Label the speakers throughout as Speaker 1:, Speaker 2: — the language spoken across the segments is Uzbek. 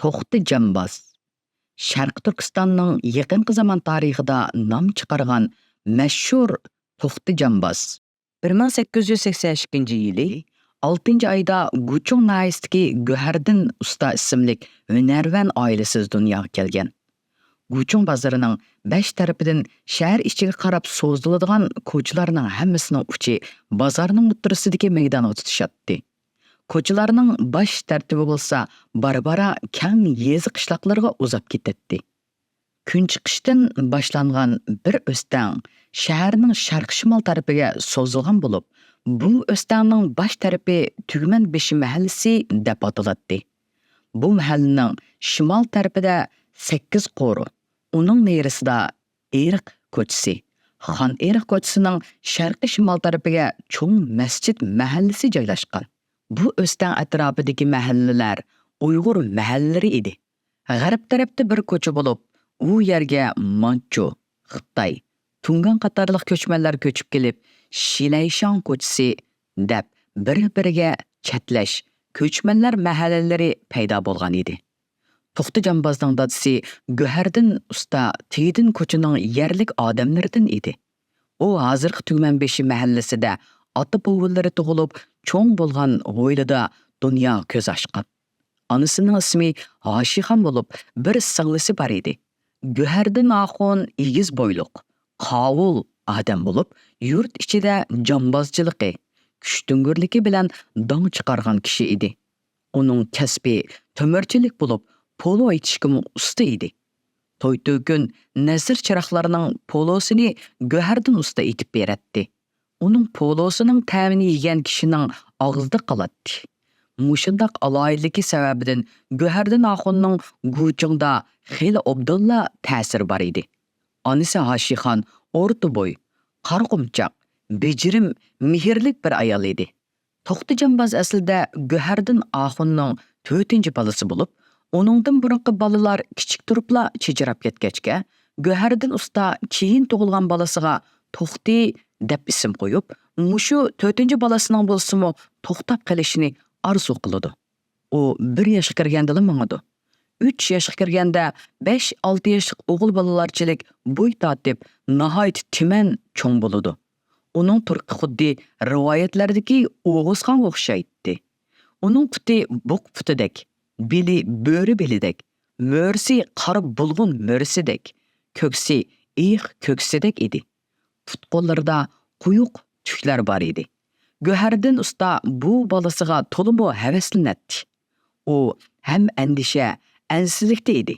Speaker 1: To'xti Jambaz. Sharq Turkistonning yaqinqi zamon tarixida nom chiqargan mashhur To'xti Jambaz. 1882-yili 6-oyda Guchung nahiyasidagi Go'hardin usta ismli hunarvan oilasiz dunyoga kelgan. Guchung bozorining 5 tarafidan shahar ichiga qarab so'ziladigan ko'chalarning hammasining uchi bozorning o'ttirisidagi maydonga tutishatdi. Ko'chalarning bosh tartibi bo'lsa, barbara kang yezi qishloqlarga uzab ketdi. Kun chiqishdan boshlangan bir o'stang shaharning sharq-shimol tarafiga so'zilgan bo'lib, bu o'stangning bosh tarafi Tugman beshi mahallasi deb ataladi. Bu mahallaning shimol tarafida 8 qo'ri, uning nerisida Eriq ko'chasi, Xon Eriq ko'chasining sharqi-shimol tarafiga cho'ng masjid mahallasi joylashgan. Bu o'stang atrofidagi mahallalar Uyg'ur mahallari edi. G'arb tarafda bir ko'cha bo'lib, u yerga Manchu, Xitoy, Tungan qatorliq ko'chmanlar ko'chib kelib, Shilayshan ko'chasi deb bir-biriga chatlash ko'chmanlar mahallalari paydo bo'lgan edi. To'xti Jambazning dadasi Go'hardin usta Teydin ko'chining yerlik odamlaridan edi. U hozirgi Tugman beshi mahallasida ota-bovulari tug'ilib, cho'ng bo'lgan g'o'ylida dunyo ko'z ochgan. Onasining ismi Hoshixon bo'lib, bir singlisi bor edi. Go'hardin Axun egiz bo'yliq, qovul odam bo'lib, yurt ichida jambozchiligi, kuchtingurligi bilan dong chiqargan kishi edi. Uning kasbi to'mirchilik bo'lib, polo aytishga usta edi. To'y-to'kun nazir chiroqlarining polosini Go'hardin usta etib beradi. Uning polosining ta'mini yegan kishining og'zida qoladi. Mushundaq aloyidligi sababidan Go'hardin Axunning Guchungda xeyli obdilla ta'sir bor edi. Onasi Hoshixon o'rta bo'y, qarqumchoq, bejirim, mehrlik bir ayol edi. To'xti Jambaz aslida Go'hardin Axunning 4-chi balasi bo'lib, uningdan burunqi balalar kichik turibla chijirab ketgachga, Go'hardin usta keyin tug'ilgan balasiga To'xti deb ism qo'yib, mushu 4-chi balasining bo'lsa-mu to'xtab qolishini arzu qiladi. U 1 yoshga kirganda mangadi. 3 yoshga kirganda 5-6 yoshlik o'g'il bolalarchilik bo'y tortib, nihoyat timan cho'ng bo'ladi. Uning turqi xuddi rivoyatlardagi O'g'izxonga o'xshaydi. Uning puti buq putidek, beli bo'ri belidek, mo'rsi qora bulg'un mo'rsidek, ko'ksi ko'ksidek edi. Put qo'llarida quyuq tuklar bor edi. Go'hardin usta bu balasiga to'liq havaslanadi. U ham andisha, ansizlikda edi.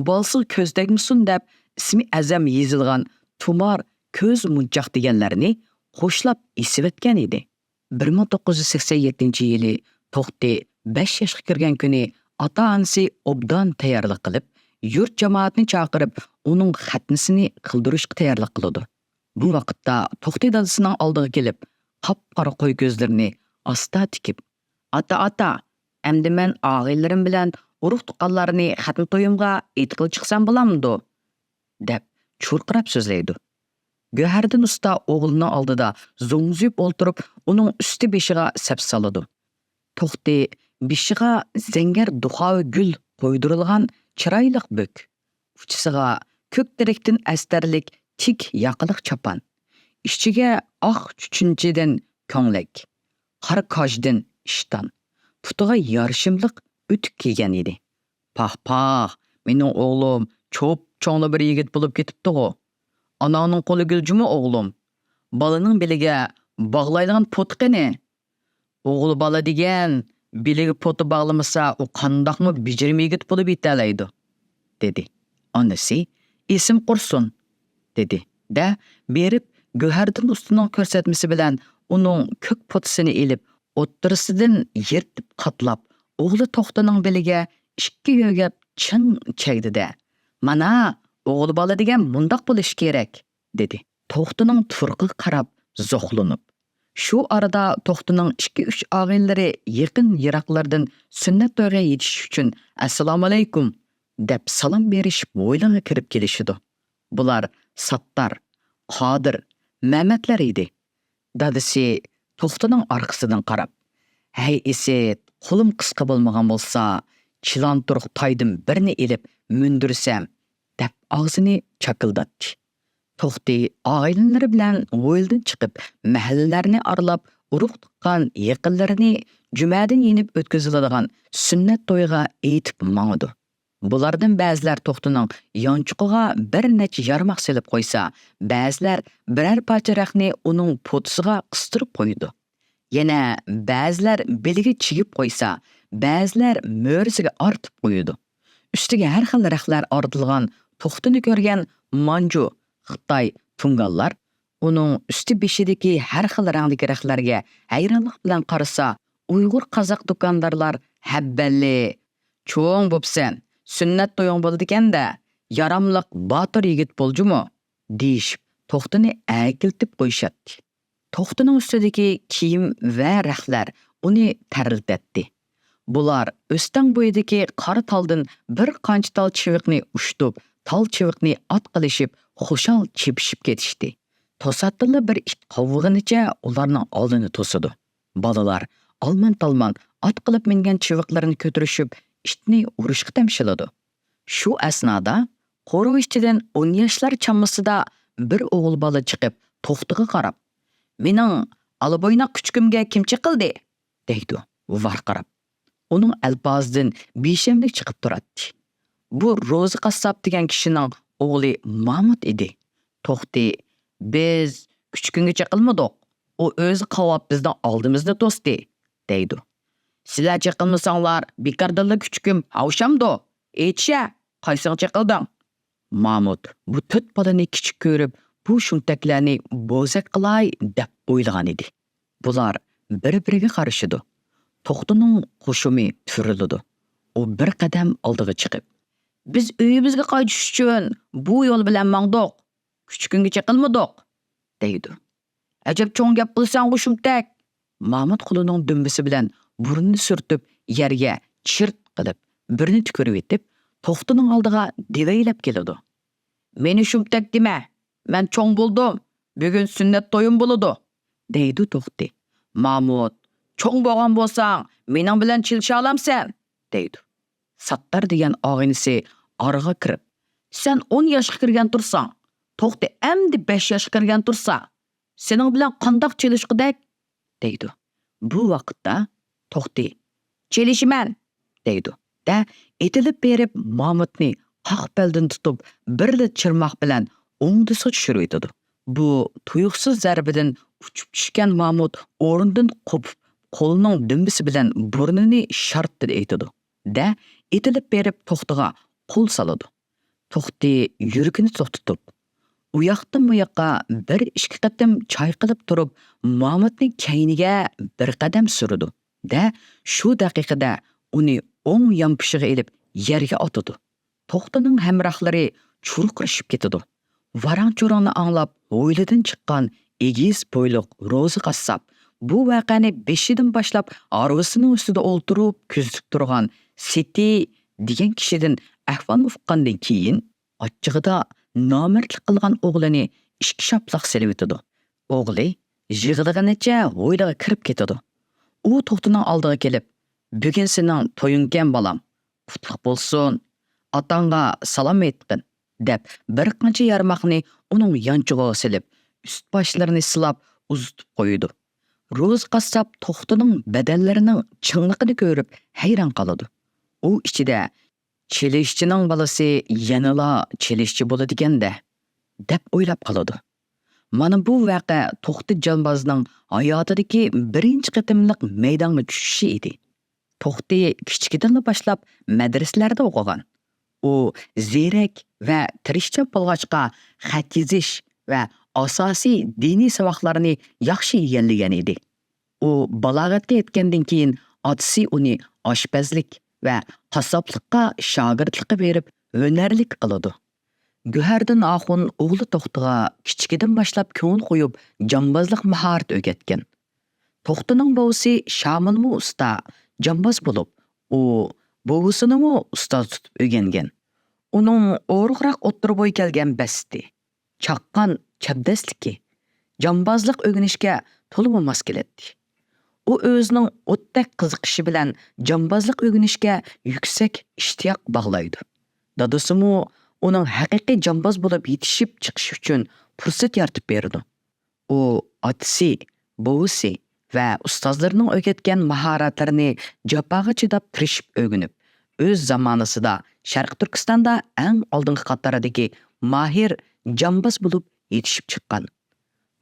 Speaker 1: Balasi ko'zdagmisun deb ismi azam yezilgan tumar ko'z munchoq deganlarni qo'shlab esivetgan edi. 1987-yili To'xti 5 yoshga kirgan kuni ota-onasi obdan tayyorlik qilib, yurt jamoatni chaqirib, uning xatnisini qildirishga tayyorlik qiladi. Bu vaqtda To'xti dadasining oldiga kelib, qop-qora qo'y ko'zlarini asta tikib, "Ata, endi men og'illarim bilan urug' tuqqanlarni xatni to'yimga aytqil chiqsam bo'lamdi?" deb churqirab so'zlaydi. Go'hardin usta o'g'lining oldida zo'ngzib o'ltirib, uning usti beshiga sap soladi. To'xti beshiga zangar duxovi gul qo'ydirilgan chiroyli bo'k, uchisiga ko'k terakdan astarlik tik yaqiliq chapan, ichiga oq chuchunchidan ko'nglak, qora kojdan ishton, putiga yarishimliq o'tik kiygan edi. "Pah, mening o'g'lim cho'p-cho'ngli bir yigit bo'lib ketibdi-ku. Ananing qo'li guljimi o'g'lim? Balaning beliga bog'laydigan poti qani? O'g'il bola degan beliga poti bog'lamasa, u qandoqmi bejirim yigit bo'lib yetalaydi?" dedi. Onasi "Esim qursin" dedi. Da berib Go'hardin ustining ko'rsatmasi bilan uning ko'k potisini elib, o'ttirisidan yirtib qatlab, o'g'li To'xtining beliga 2 yo'gab chin chagdi-da. "Mana o'g'il bola degan bundoq bo'lish kerak" dedi. To'xtining turqiga qarab zo'xlanib. Shu arada To'xtining 2-3 og'illari yaqin yiroqlardan sunnat to'yga yetish uchun "Assalomu alaykum" deb salom berishib o'ylanga kirib kelishdi. Bular Sattar, Qodir, Mehmetlar edi. Dadasi To'xtining orqasidan qarab, "Hey Iset, qo'lim qisqa bo'lmagan bo'lsa, chilanturq taydim birini elib mündirsem, deb ağzını çakıldatdı. To'xti oilalari bilan o'yildan chiqib, mahallalarni aralab, urug' tuqqan yaqinlarini jumadan yenib o'tkaziladigan sunnat to'yiga aytib mangdi. Bulardan ba'zilar To'xtining yonchuqiga bir necha yarmoq selib qo'ysa, ba'zilar biror parcha raqni uning potisiga qistirib qo'ydi. Yana ba'zilar beliga chigib qo'ysa, ba'zilar mo'risiga ortib qo'ydi. Ustiga har xil raqlar ortilgan To'xtini ko'rgan Manju, Xitoy tungallar uning usti beshidagi har xil rangdagi raqlarga hayronlik bilan qarasa, Uyg'ur qozoq do'kondorlar habballi, cho'ng bo'psan, sunnat to'ying bo'ldi ekanda, yaramliq botir yigit bo'ljumu deyishib, To'xtini akiltib qo'yishadi. To'xtining ustidagi kiyim va raqlar uni tariltatdi. Bular o'stan bo'yidagi qora taldan bir qancha tal chiviqni ushtib, tal chiviqni ot qilishib, xushal chepishib ketishdi. To'satdilla bir it qovug'inicha ularning oldini to'sidi. Bolalar alman-talman ot qilib mingan chiviqlarini ko'tarishib, itni urishga tamshiladi. Shu asnoda qo'rg'u ichidan 10 yoshlar chammasida bir o'g'il bola chiqib, To'xtiga qarab, "Mening alabo'ynoq kuchukimga kim chiqildi?" deydi, varqirab. Uning alpozidan beshamlik chiqib turadi. Bu Ro'zi qassob degan kishining o'g'li Mahmud edi. To'xti, "Biz kuchukunga chiqilmadik. U o'zi qavab bizdan oldimizda to'sdi", deydi. "Sizlar chiqilmasanglar, bekardalla kuchukim havshamdo. Aytsha, qaysiga chiqilding?" Mahmud bu to'rt bolani kichik ko'rib, bu shumtaklarni bo'zak qilay deb o'ylagan edi. Bular bir-biriga qarashidi. To'xtining xushumi turildi. U bir qadam oldiga chiqib, "Biz uyimizga qaytish uchun bu yo'l bilan mangdoq. Kuchukunga chiqilmadik", deydi. "Ajab cho'ng gap qilsang bu shumtak." Mahmud qo'lining dumbisi bilan burnini surtib, yerga chirt qilib, birini tukurib etib, To'xtining oldiga devaylab keladi. "Meni shumtak dema. Men cho'ng bo'ldim. Bugun sunnat to'yim bo'ladi", deydi To'xti. Mahmud, "Cho'ng bo'lgan bo'lsang, mening bilan chilisha olamsan", deydi. Sattar degan og'inisi oraga kirib, "Sen 10 yoshga kirgan tursan, To'xti endi 5 yoshga kirgan tursa, sening bilan qandoq chilishqidak?" deydi. Bu vaqtda To'xti, "Chilishiman", deydi. Da etilib berib Mahmudni qoq beldan tutib, birli chirmoq bilan o'ngdisi tushirib etadi. Bu tuyuqsiz zarbidan uchib tushgan Mahmud o'rnidan qopib, qo'lining dumbisi bilan burnini shartdi etadi. Da etilib berib To'xtiga qo'l soladi. To'xti yuragini to'xtatib, u yoqdan bu yoqqa bir ikki qatam chayqalib turib, Mahmudning kayniga bir qadam surdi. Da shu daqiqada uni o'ng yonpishig'iga ilib yerga otadi. To'xtining hamrohlari churuqlashib ketadi. Varang-churangni anglab, o'ylidan chiqqan egiz bo'yliq Ro'zi qassob bu voqeani beshidan boshlab arvasining ustida o'ltirib kuzatib turgan Seti degan kishidan ahvolni uqqandan keyin ochchig'ida nomardlik qilgan o'g'lini ikki shaploq selib etadi. O'g'li yig'laganicha o'yliga kirib ketadi. U To'xtining oldiga kelib, "Bugun sening to'yingkan bolam. Qutlug' bo'lsin. Otangga salom aytqin", deb bir qancha yarmoqni uning yonchug'iga silib, ust boshlarini silab uzitib qo'ydi. Ro'z qassob To'xtining badallarining chingligini ko'rib hayron qoladi. U ichida "Chelishchining bolasi yanala chelishchi bo'ladi ekanda", deb o'ylab qoladi. Mana bu voqea To'xti jonbozning hayotidagi birinchi qatimliq maydonga tushishi edi. To'xti kichkidan boshlab madrasalarda o'qigan. U ziyrak va tirishchan bo'lg'achqa xat yozish va asosiy diniy saboqlarni yaxshi o'rgangan edi. U balog'atga yetgandan keyin otasi uni oshpazlik va qassoblikqa shogirdlikqa berib, hunarlik qiladi. Guhardin Axun o'g'li To'xtiga kichkidan boshlab ko'ngil qo'yib, jonbozlik mahorat o'rgatgan. To'xtining bovisi Shamilmu usta jonboz bo'lib, u bovusinimi ustoz tutib o'rgangan. Uning o'riqroq o'ttirib bo'y kelgan basti, chaqqan chabdasligi, jonbozlik o'rganishga to'liq mos keladi. u o'zining o'tdak qiziqishi bilan jambozlik o'rganishga yuksak ishtiyoq bog'laydi. Dadasimu uning haqiqiy jamboz bo'lib yetishib chiqish uchun fursat yaratib berdi. U otasi, buvisi va ustozlarining o'rgatgan mahoratlarini jafoga chidab tirishib o'rganib, o'z zamonasida Sharq Turkistonda eng oldingi qatoradagi mahir jamboz bo'lib yetishib chiqqan.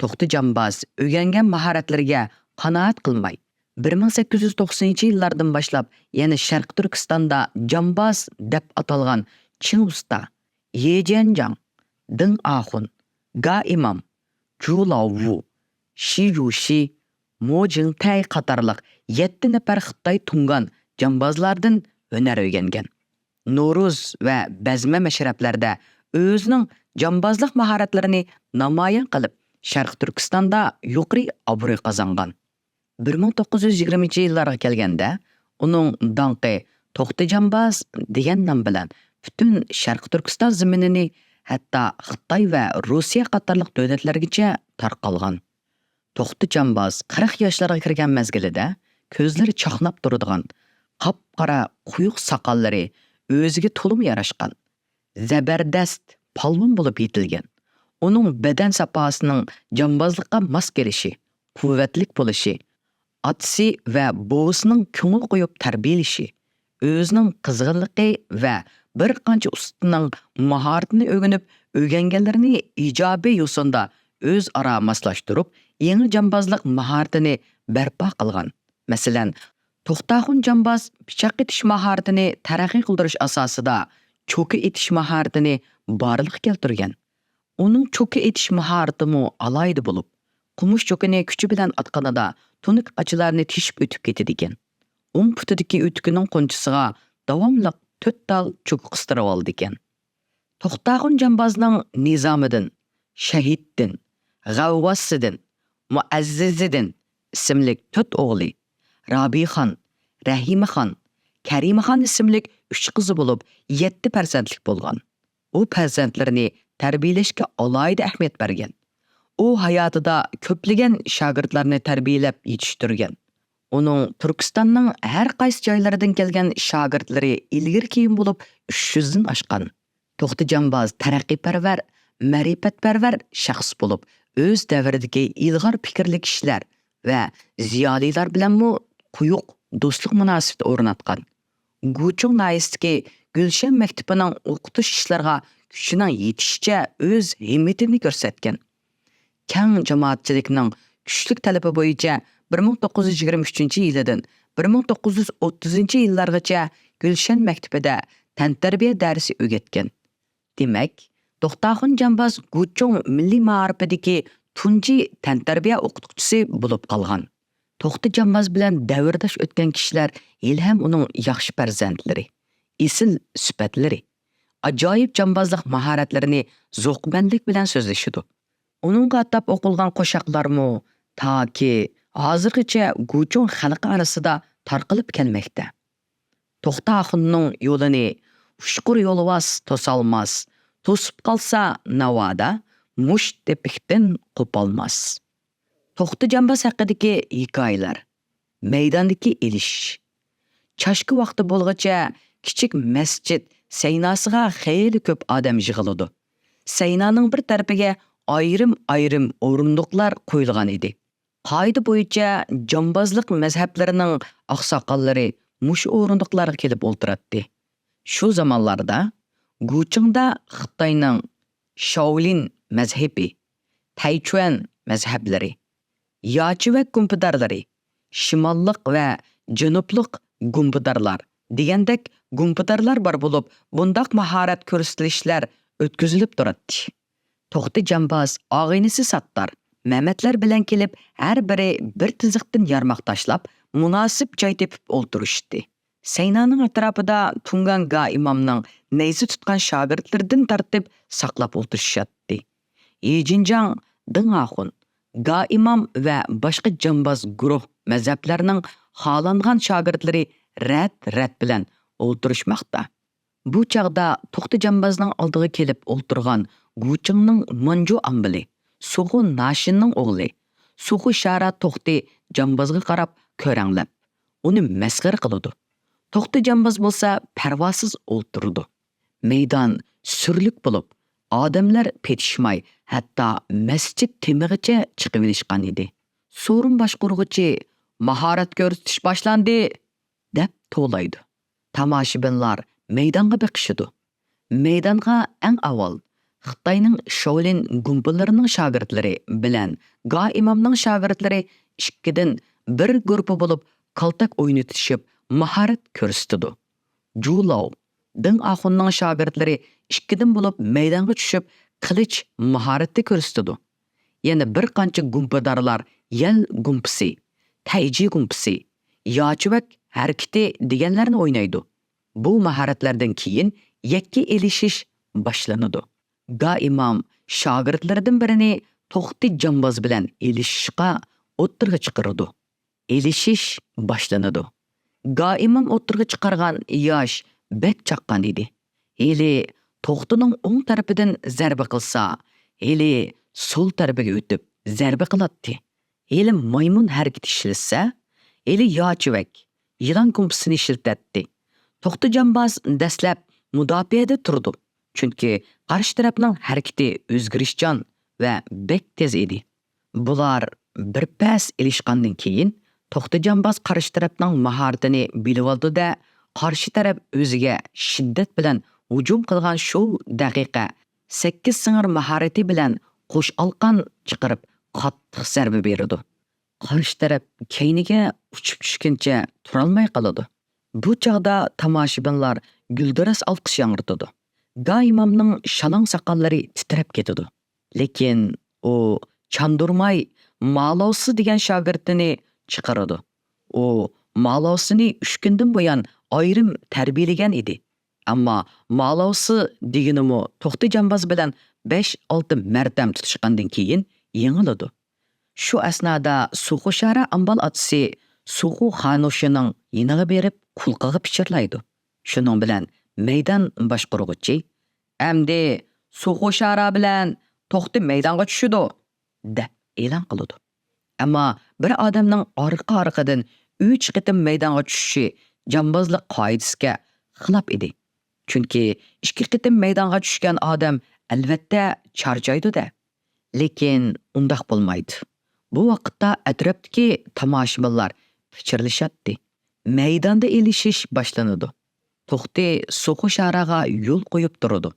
Speaker 1: To'xti jamboz o'rgangan mahoratlariga qanoat qilmay, 1890-yillardan boshlab yana Sharq Turkistonda jamboz deb atalgan Chin usta, Ye Jianjiang, Deng Ahun, Ga Imam, Zhu Laowu, Shi Yushi, Mo Jingtai qatorliq 7 nafar Xitoy tungan jambozlardan hunar o'rgangan. No'ruz va bazma mashrablarda o'zining jambozlik mahoratlarini namoyon qilib, Sharq Turkistonda yuqori obro'y qozongan. 1920-yillarga kelganda uning danqi To'xti jamboz degan nom bilan butun Sharq Turkiston zaminini, hatto Xitoy va Rossiya qatorliq davlatlargacha tarqalgan. To'xti jamboz 40 yoshlarga kirgan mezgilida ko'zlari chaqnab turadigan, qop-qora quyuq soqollari o'ziga to'liq yarashgan, zabardast palvon bo'lib yetilgan. Uning badan saposining jambozlikqa mos kelishi, quvvatlik bo'lishi, otasi va buvisining ko'ngil qo'yib tarbiyalashi, o'zining qizg'inligi va bir qancha ustining mahoratini o'rganganlarini ijobiy yo'sinda o'zaro moslashtirib, yangi jambozlik mahoratini barpo qilgan. Masalan, To'xtaxun jamboz pichoq etish mahoratini taraqqiy qildirish asosida cho'ki etish mahoratini borliqqa keltirgan. Uning cho'ki etish mahoratimi alayda bo'lib, qumush cho'kini kuchi bilan atqanida tunuq achilarni tishib o'tib ketadi ekan. O'ng putidagi o'tkining qunchisiga davomli 4 tal cho'k qistirib oldi ekan. To'xtaxun jambozning nizomidan, shahiddin, g'avvosidan, muazzizidan ismli 4 o'g'li, Rabixon, Rahimxon, Karimxon ismli 3 qizi bo'lib 7 farzandlik bo'lgan. U farzandlarini tarbiyalashga alohida ahamiyat bergan. U hayotida ko'plagan shogirdlarni tarbiyalab yetishtirgan. Uning Turkistonning har qaysi joylaridan kelgan shogirdlari ilgir keyin bo'lib 300 dan oshgan. To'xti jamboz taraqqiyparvar, ma'rifatparvar shaxs bo'lib, o'z davridagi ilg'or fikrli kishilar va ziyolilar bilan quyuq do'stlik munosabat o'rnatgan. Guchong nayisidagi Gulshan maktabining o'qitish ishlariga kuchining yetishicha o'z himmatini ko'rsatgan. Kang jamoatchilikning kuchli talabi bo'yicha 1923-yildan 1930-yillargacha Gulshan maktabida tantarbiya darsi o'rgatgan. Demak, To'xtaxun jamboz Guchong milliy ma'rifidagi tunji tantarbiya o'qituvchisi bo'lib qolgan. To'xti jamboz bilan davrdosh o'tgan kishilar ilham uning yaxshi farzandlari, esil sifatlari, ajoyib jambozlik mahoratlarini zo'qbandlik bilan so'zlashidi. Uningga atab o'qilgan qo'shiqlarmi toki hozirgacha Guchong xalqi orasida tarqalib kelmoqda. To'xtaxunning yo'lini ushqur yo'lvas to'solmas, to'sib qolsa navoda musht tepikdan qo'polmas. To'xti jamboz haqidagi hikoyalar. Maydondagi elish. Chashki vaqti bo'lgacha kichik masjid saynasiga xeyli ko'p odam yig'iladi. Saynaning bir tarafiga ayrim o'rindiqlar qo'yilgan edi. Qoida bo'yicha jambozlik mazhablarining oqsoqollari mush o'rindiqlarga kelib o'ltiradi. Shu zamonlarda Guchongda Xitoyning Shaolin mazhabi, Taichuan mazhablari, Yochivak gumpidarlari, shimollik va janublik gumpidarlar degandek gumpidarlar bor bo'lib, bundaq mahorat ko'rsatilishlar o'tkazilib turadi. To'xti jamboz og'inisi Sattar Mehmetlar bilan kelib, har biri bir tiziqdan yarmoq tashlab, munosib joy tepib o'ltirishdi. Saynaning atrofida tungan Ga imomning nayzi tutgan shogirdlaridan tartib saqlab o'tirishadi. Yejinjang, Deng Ahun, Ga imom va boshqa jamboz guruh mazhablarining xolangan shogirdlari rat bilan o'ltirishmoqda. Bu chaqda To'xti jambozning oldiga kelib o'ltirgan Guchongning Manju ambili, So'g'un Nashinning o'g'li, Suxu Shara To'xti jambozga qarab ko'ranglab, uni masxara qiladi. To'xti jamboz bo'lsa parvosiz o'ltirdi. Maydon surlik bo'lib, odamlar petishmay, hatto masjid temig'icha chiqib olishgan edi. So'rin boshqurg'ichi mahorat ko'rsatish boshlandi deb to'laydi. Tomoshabinlar maydonga biqishidi. Maydonga eng avval Xitoyning Shaolin gumpalarining shogirdlari bilan Ga imomning shogirdlari ikkidan bir guruh bo'lib qaltak o'ynatishib mahorat ko'rsatdi. Julao Ding Axunning shogirdlari ikkidan bo'lib maydonga tushib qilich mahorati ko'rsatdi. Yana bir qancha gumpadorlar yel gumpisi, tayji gumpisi, yochivak harakati deganlarni o'ynaydi. Bu mahoratlardan keyin yakka elishish boshlanadi. Ga imom shogirdlaridan birini To'xti jamboz bilan elishishga o'ttirga chiqaradi. Elishish boshlanadi. Ga imom o'ttirga chiqargan yosh bek chaqqan edi. Eli To'xtining o'ng tarafidan zarba qilsa, eli sol tarafiga o'tib zarba qiladi. Eli maymun harakati ishlatsa, eli yochivak yilon gumpusini ishlatdi. To'xti jamboz dastlab mudofaada turdi. Chunki qarshi tarafning harakati o'zgarishchan va bek tez edi. Bular bir pas ilishgandan keyin To'xti jamboz qarshi tarafning mahoratini bilib oldi-da, qarshi taraf o'ziga shiddat bilan hujum qilgan shu daqiqa 8 singir mahorati bilan qo'sh alqon chiqarib qattiq zarba berdi. Qarshi taraf keyniga uchib tushguncha turolmay qoladi. Bu chog'da tomoshabinlar guldiras olqish yangritdi. Ga imomning shalong soqollari titrab ketdi. Lekin u chandurmay Malovsi degan shogirdini chiqaradi. U Malovsini 3 kundan buyon ayrim tarbiyalagan edi. Ammo Malovsi deganimi To'xti jamboz bilan 5-6 martam tutishgandan keyin yengiladi. Shu asnoda Suxu Shara ambal otisi Suxu Xanushining yiniga berib qulqiga pichirlaydi. Shuning bilan maydon boshqaruvchi "Amdi Suxu Shara bilan To'xti maydonga tushidi" deb e'lon qiladi. Ammo bir odamning orqa-orqadan 3 qitim maydonga tushishi jambozlik qoidasiga xilof edi. Chunki 2 qitim maydonga tushgan odam albatta charchaydi-da. Lekin undaq bo'lmaydi. Bu vaqtda atrofdagi tomoshabinlar fikrlashatdi. Maydonda elishish boshlanadi. To'xti Suxu Sharaga yo'l qo'yib turadi.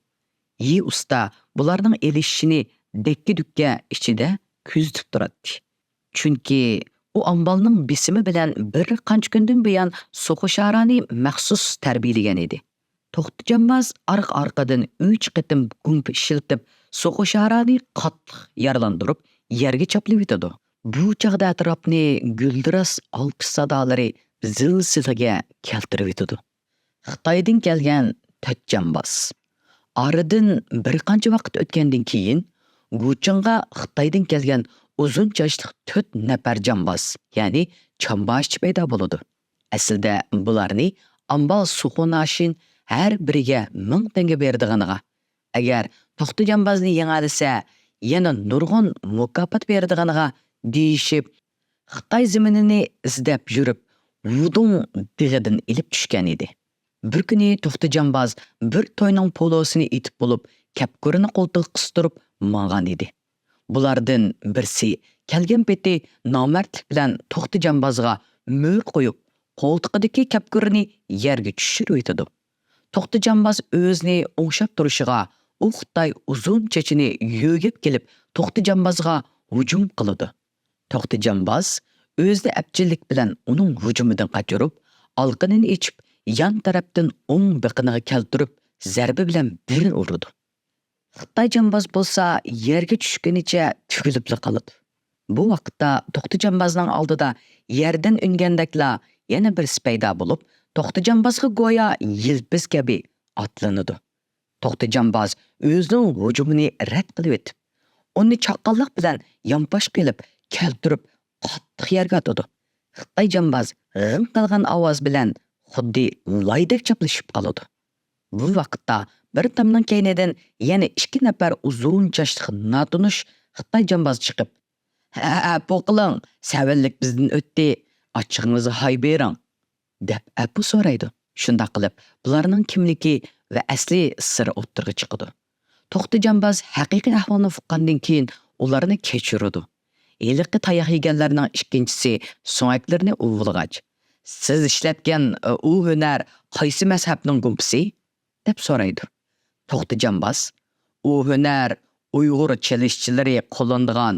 Speaker 1: Yi usta bularning elishishini dekki-dukka ichida kuzatib turadi. Chunki u ambalning bisimi bilan bir qancha kundan buyon Suxu Sharani maxsus tarbiyalagan edi. To'xti jamboz orqa-orqadan 3 qitim gump ishlatib Suxu Sharani qattiq yaralandirib yerga chaplab yetadi. Bu chaqda atrofni guldiras olqish sadolari zil-zilaga keltirib yetadi. Xitoydan kelgan 4 jamboz. Oradan bir qancha vaqt o'tgandan keyin Guchingga Xitoydan kelgan uzun chachli 4 nafar jamboz, ya'ni chamboshchi paydo bo'ladi. Aslida bularni ambal Suxunashin har biriga 1000 tanga berdiganiga, agar To'xti jambozni yengolsa, yana nurg'un mukofot berdiganiga deyishib, Xitoy zaminini izlab yurib, Wudong dig'idan ilib tushgan edi. Bir kuni To'xti jamboz bir to'yning polosini etib bo'lib, kapkurini qo'ltiq qistirib mang'an edi. Bulardan birsi kelgan peti nomardlik bilan To'xti jambozga mo'r qo'yib, qo'ltiqidagi kapkurini yerga tushirib yetadi. To'xti jamboz o'zini o'ngshab turishiga, u Xitoy uzun chechini yo'gib kelib, To'xti jambozga hujum qiladi. To'xti jamboz o'zida apchillik bilan uning hujumidan qochirib, olqinini ichib, yan tarafdan o'ng biqiniga keltirib, zarba bilan bir urdi. Xitoy jamboz bo'lsa yerga tushganicha tugilib qoladi. Bu vaqtda To'xti jambozning oldida yerdan ungandakla yana bir paydo bo'lib, To'xti jambozga go'yo yilpiz kabi otlanadi. To'xti jamboz o'zining hujumini rad qilib etib, uni chaqqonlik bilan yonbosh qilib, keltirib qattiq yerga otadi. Xitoy jamboz g'ing qilgan ovoz bilan xuddi loydek chaplashib qoladi. Bu vaqtda bir tomdan keynidan yana 2 nafar uzun chachli notunish Xitoy jamboz chiqib, "Apu qiling, savallik bizdan o'tdi, ochig'ingizni hay bering" deb apu so'raydi. Shunda qilib, bularning kimligi va asli siri o'ttirg'i chiqadi. To'xti jambaz haqiqiy ahvolni uqqandan keyin ularni kechiradi. Eliqi tayoq yeganlarning ikkinchisi so'ngaklarni uvulg'ach. "Siz ishlatgan u hunar qaysi mazhabning gumpisi?" deb so'raydi. To'xti jambaz, "U hunar Uyg'ur chelishchilari qo'llanadigan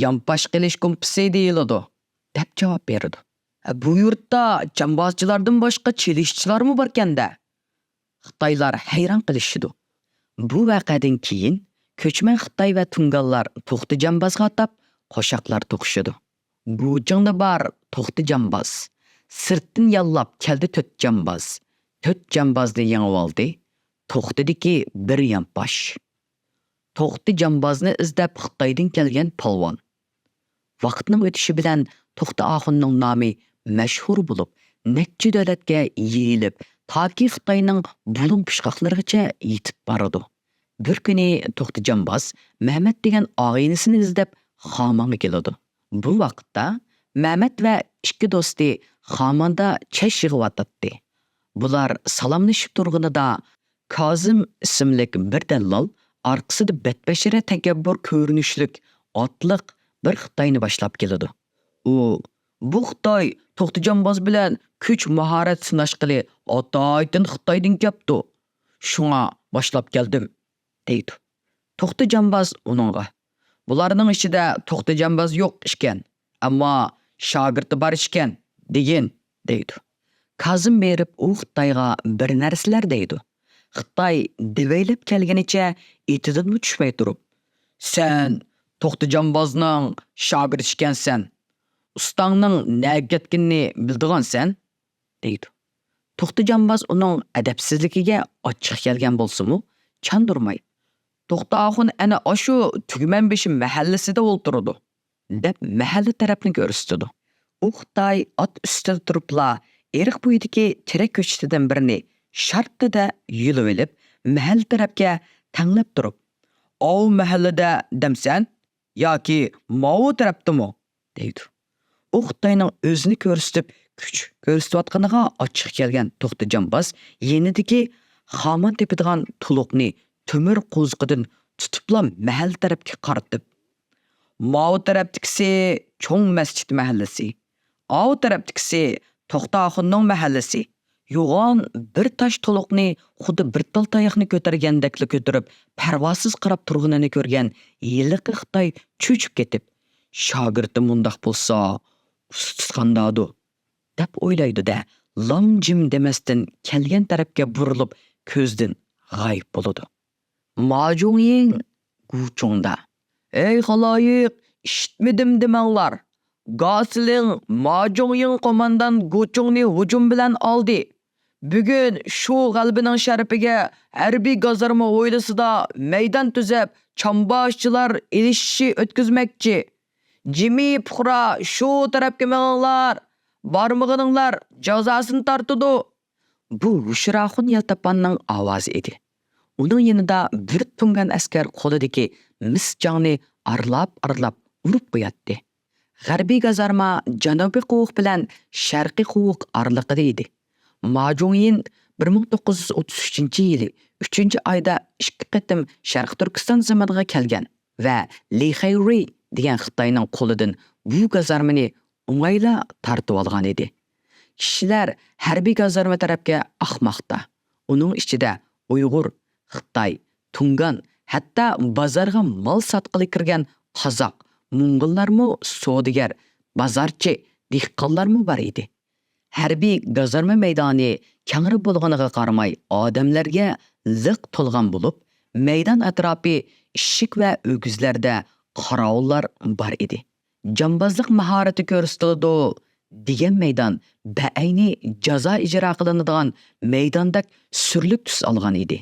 Speaker 1: yampash qilish gumpisi deyiladi" deb javob beradi. "Bu yurtda jambozchilardan boshqa chelishchilarmi borkanda?" Xitoylar hayron qilishdi. Bu voqeadan keyin ko'chman Xitoy va tunganlar to'xti jambazga atab qo'shoqlar to'qishdi. "Guchingda bar to'xti jambaz. Sirtdan yallab keldi to'rt jambaz. To'rt jambazni yengib oldi. To'xtidiki bir yampash." To'xti jambazni izlab Xitoydan kelgan polvon. Vaqtning o'tishi bilan To'xti Oxunning nomi mashhur bo'lib, necha davlatga yeyilib, toki Xitoyning bulun pishqoqlarigacha yetib boradi. Bir kuni To'xti jambaz Mehmet degan og'aynisini izlab Xamonga keladi. Bu vaqtda Mehmet va ikki do'sti Xamonda chash yig'iyotdi. Bular salomlashib turganida Kozim ismli bir dallol orqasida betbashara takabbur ko'rinishlik otliq bir Xitoyni boshlab keladi. U "Bu Xitoy To'xti jambaz bilan kuch mahorat sinash qili otaydan Xitoydan kelibdi. Shunga boshlab keldim" deydi. To'xti jambaz uningga "Bularning ichida To'xti jambaz yo'q ekan, ammo shogirdi bor ekan" degan deydi. Kozim berib u Xitoyga bir narsalar deydi. Xitoy devaylab kelganicha etidan tushmay turib, "Sen To'xti jambazning shogirdi ekansan. Ustangning nega ketganini bildigansan" deydi. To'xti jambaz uning adabsizligiga ochiq kelgan bo'lsa-mu, chandurmay "To'xti Oxun ana oshu Tugmanbeshi mahallasida o'ltiradi" deb mahalla tarafni ko'rsatdi. U Xitoy ot ustida turibla eriq bo'yidagi tirak ko'chatidan birini shartida yulib olib, mahalla tarafga tanglab turib, "O mahallada damsan yoki mau tarafdami?" deydi. U Xitoyning o'zini ko'rsatib, kuch ko'rsatayotganiga ochiq kelgan To'xti jambaz yenidagi Xamon tepadigan tuluqni temir qo'zqidan tutibla mahalla tarafga qaratib, "Mau tarafdagisi cho'ng masjid mahallasi, o tarafdagisi To'xti Oxunning mahallasi." Yo'g'on bir tosh tuluqni xuddi bir tal tayoqni ko'targandekli ko'tarib, parvosiz qarab turganini ko'rgan yiliqi Xitoy cho'chib ketib, "Shogirdi mundoq bo'lsa, usti qandadu" deb o'ylaydi-da, lom jim demasdan kelgan tarafga burilib, ko'zdan g'oyib bo'ladi. Majunging Guchungda. "Ey xaloyiq, eshitmadim demanglar. Gosiling Majunging qo'mondan Guchungni hujum bilan oldi. Bugun shu g'albining sharafiga harbiy gazarma o'ylasida maydon tuzab, chamboshchilar ilishi o'tkazmoqchi. Jimi puqra shu tarafga manglar. Barmag'ininglar jazosini tortidi." Bu Rushraxun Yaltapanning ovozi edi. Uning yanida bir tungan askar qo'lidagi mis jangni arlab urib qo'yatdi. G'arbiy gazarma janubiy quvuq bilan sharqiy quvuq oraliqida edi. Majungin 1933-yili 3-oyda 2 qatim Sharq Turkiston zamoniga kelgan va Li Xayri degan Xitoyning qo'lidan bu gazarmani o'ngayla tortib olgan edi. Kishilar harbiy gazarma tarafga oqmoqda. Uning ichida Uyg'ur, Xitoy, Tungan, hatto bozorga mol sotqili kirgan qozoq, mong'ollarmi, savdogar, bozorchi, dehqonlarmi bor edi. Harbiy gazarma maydoni kengri bo'lganiga qaramay odamlarga liq to'lgan bo'lib, maydon atrofi ishik va o'gizlarda qorovullar bor edi. Jambozlik mahorati ko'rsatiladi degan maydon ba'ayni jazo ijro qilinadigan maydondak surlik tus olgan edi.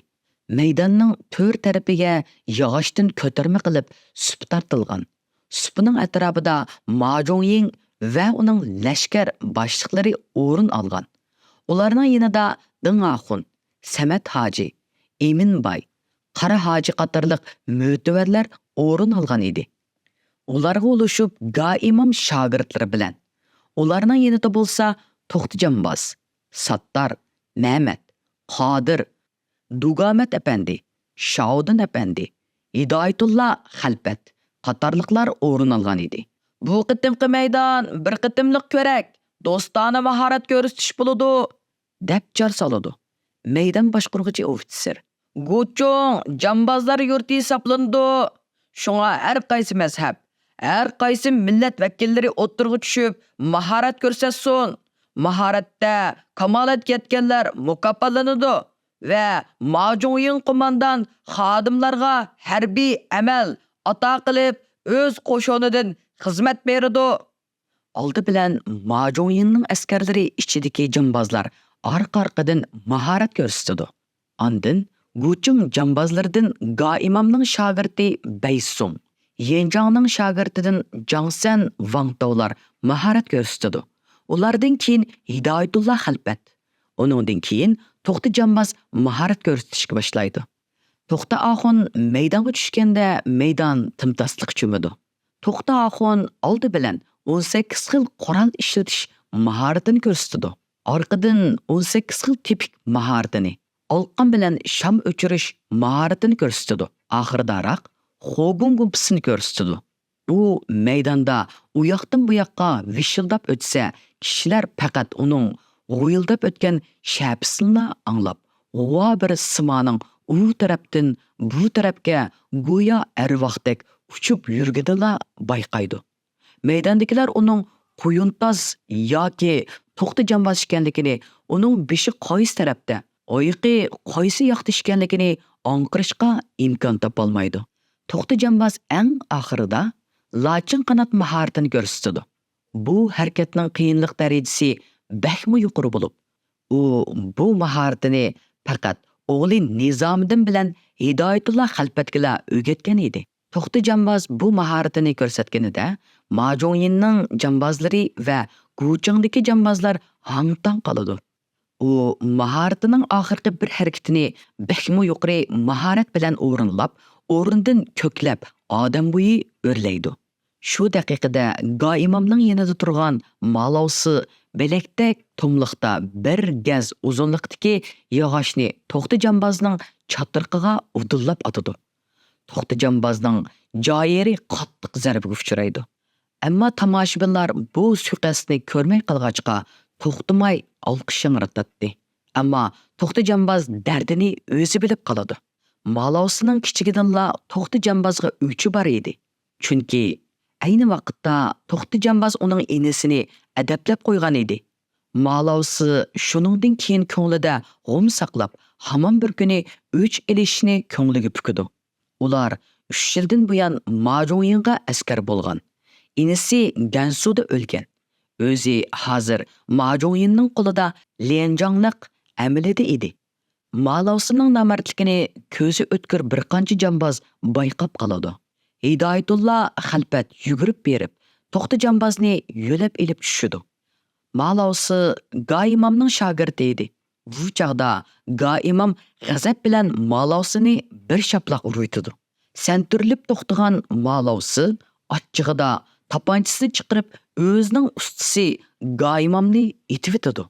Speaker 1: Maydonning to'rt tarafiga yog'ochdan ko'tarma qilib sup tortilgan. Supining atrofida Majunging va uning lashkar boshliqlari o'rin olgan. Ularning yanida Ding Oxun, Samat Hoji, Eminbay, Qara Hoji qatorliq mo'tavarlar o'rin olgan edi. ularga ulashib Gaimam shogirdlari bilan. Ularning yanida bo'lsa To'xtijonboz, Sattar, Mehmet, Qodir, Dugamet apandi, Shaudin apandi, Hidoyatullo Xalpat qatorliqlar o'rin olgan edi. Bu qitimqi maydon bir qitimliq ko'rak, do'stona mahorat ko'rsatish bo'ladi, deb jar soladi. Maydon boshqaruvchi ofitser. Go'chong, jambozlar yurti hisoblandi. Shunga har qaysi mazhab, har qaysi millat vakillari o'ttirg'i tushib, mahorat ko'rsatsin. Mahoratda kamolatga yetganlar mukofotlanadi va Majunyin qo'mondan xodimlarga harbiy amal ato qilib, o'z qo'shonidan xizmat beradi. Oldi bilan Majunyinning askarlari ichidagi jambozlar orqa-orqadan mahorat ko'rsatdi. Ondan Guchung jambozlardan Gaimamning shogirdi Baysung, Yenjangning shogirdidan Jangsan Wangtovlar mahorat ko'rsatdi. Ulardan keyin Hidoyatullo Xalpat, uningdan keyin To'xti jamboz mahorat ko'rsatishga boshlaydi. To'xti Axun maydonga tushganda maydon timtasliq cho'midi. To'xti Axun oldi bilan 18 xil qurol ishlatish mahoratini ko'rsatdi. Orqadan 18 xil tipik mahoratini, olqon bilan sham o'chirish mahoratini ko'rsatdi. Oxirdaroq Xogun gumpusini ko'rsatdi. U maydonda u yoqdan bu yoqqa vishildab o'tsa, kishilar faqat uning g'o'yildab o'tgan shapisini anglab, g'uva bir simoning u tarafdan bu tarafga go'yo arvohdek uchib yurgidila bayqaydi. Maydondagilar uning quyuntoz yoki To'xti jamboz ekanligini, uning beshi qaysi tarafda, oyiqi qaysi yoqda ekanligini anqirishga imkon topolmaydi. To'xti jamboz eng oxirida lachin qanot mahoratini ko'rsatdi. Bu harakatning qiyinlik darajasi bakmi yuqori bo'lib, u bu mahoratini faqat o'g'li Nizomiddin bilan Hidoyatullo Xalpatga o'rgatgan edi. To'xti jamboz bu mahoratini ko'rsatganida Majunyinning jambozlari va Guchungdagi jambozlar hangtang qoladi. U mahoratining oxirgi bir harakatini bakmi yuqori mahorat bilan o'rinlab, o'rindan ko'klab odam bo'yi o'rlaydi. Shu daqiqada Gaimamning yanida turgan malovsi belakdak tumliqda bir gaz uzunliqdagi yog'ochni To'xti jambozning chatirqiga udullab atadi. To'xti jambozning joyeri qattiq zarbaga uchraydi. Ammo tomoshabinlar bu suiqasdni ko'rmay qolg'achqa to'xtamay olqish yangratatdi. Ammo To'xti jamboz dardini o'zi bilib qoladi. Malovsining kichigidanla To'xti jambozga o'chi bor edi. Chunki ayni vaqtda To'xti jamboz uning enisini adablab qo'ygan edi. Malovsi shuningdan keyin ko'nglida g'um saqlab, hamon bir kuni o'ch elishni ko'ngliga pukidi. Ular 3 yildan buyon Majunyinga askar bo'lgan. Inisi Gansuda o'lgan. O'zi hozir Majunyinning qo'lida Lianjanglik amalida edi. Malovsining namardligini ko'zi o'tkir bir qancha jamboz bayqab qoladi. Hidoyatullo Xalpat yugurib berib, To'xti jambozni yo'lab elib tushidi. Malovsi Gaimamning shogirdi edi. Bu chaqda Gaimam g'azab bilan Malovsini bir shaplaq uruytidi. Santurlib to'xtagan Malovsi achchig'ida tapanchasini chiqarib, o'zining ustisi Gaimamni etib etadi.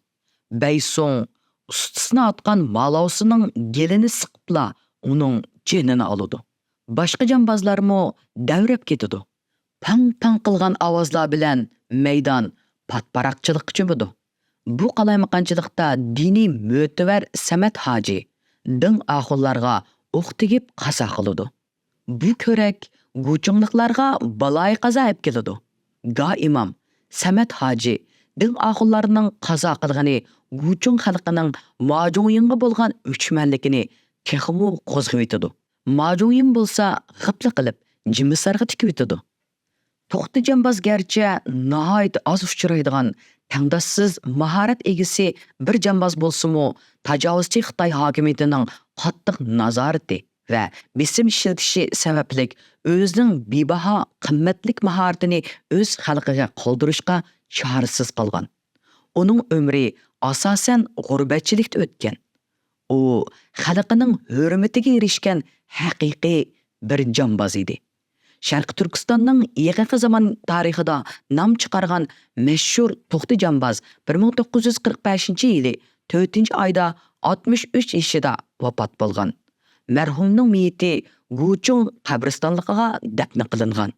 Speaker 1: Baysong ustisini atgan Malovsining gelini siqibla uning jinini oladi. Boshqa jambozlarmo davrab ketadi. Pang-pang qilgan ovozlar bilan maydon patparaqchilikqa cho'midi. Bu qalaymaqanchilikda diniy mo'tavar Samat hoji din axunlarga o'q tegib qazo qiladi. Bu ko'rak Guchungliklarga baloy qazo olib keladi. Gaimam Samat hoji din axunlarining qazo qilgani Guchung xalqining Majunyinga bo'lgan o'chmanligini texmu qo'zg'ab etadi. Majunyin bo'lsa g'ipli qilib jimisarga tikib etadi. To'xti jamboz garchi nihoyat oz uchraydigan tangdoshsiz mahorat egisi bir jamboz bo'lsa-mu, tajovuzchi Xitoy hokimiyatining qattiq nazorati va besim ishiltishi sababli o'zining bebaho qimmatli mahoratini o'z xalqiga qoldirishga chorasiz qolgan. Uning umri asosan g'urbatchilikda o'tgan. U xalqining hurmatiga erishgan haqiqiy bir jamboz edi. Sharqi Turkistonning yaqinqi zamon tarixida nom chiqargan mashhur to'xti jambaz 1945-yili 4-oyda 63 yoshida vafot bo'lgan. Marhumning meyiti Guchung qabristonligiga dafn qilingan.